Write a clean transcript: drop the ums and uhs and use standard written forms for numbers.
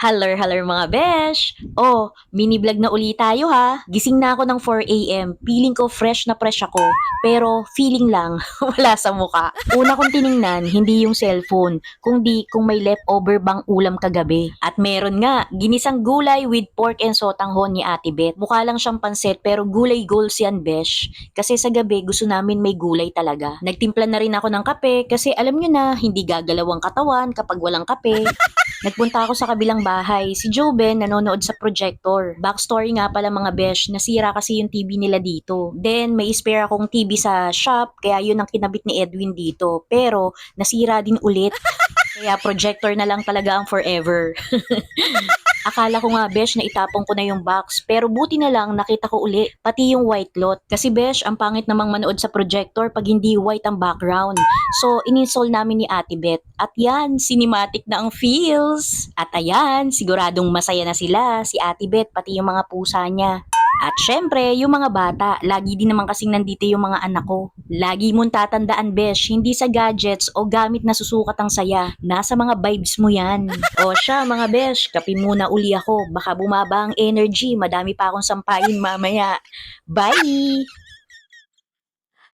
Haller mga besh! Oh, mini vlog na uli tayo ha. Gising na ako ng 4 a.m. Feeling ko fresh na fresh ako. Pero feeling lang, wala sa muka. Una kong tiningnan, hindi yung cellphone, kundi kung may leftover bang ulam kagabi. At meron nga, ginisang gulay with pork and sotanghon ni Ate Beth. Mukha lang siyang pansit pero gulay goals yan besh. Kasi sa gabi gusto namin may gulay talaga. Nagtimpla na rin ako ng kape kasi alam nyo na hindi gagalaw ang katawan kapag walang kape. Nagpunta ako sa kabilang bahay. Si Joben nanonood sa projector. Backstory nga pala mga besh, nasira kasi yung TV nila dito. Then may spare akong TV sa shop, kaya yun ang kinabit ni Edwin dito. Pero nasira din ulit. Kaya projector na lang talaga ang forever. Akala ko nga besh na itapon ko na yung box, pero buti na lang nakita ko uli, pati yung white lot. Kasi besh, ang pangit namang manood sa projector pag hindi white ang background. So, ininstall namin ni Ate Beth. At yan, cinematic na ang feels. At ayan, siguradong masaya na sila, si Ate Beth, pati yung mga pusa niya. At syempre, yung mga bata, lagi din naman kasing nandito yung mga anak ko. Lagi mong tatandaan, besh, hindi sa gadgets o gamit na susukat ang saya. Nasa mga vibes mo yan. O siya, mga besh, kape muna uli ako. Baka bumaba ang energy, madami pa akong sampahin mamaya. Bye!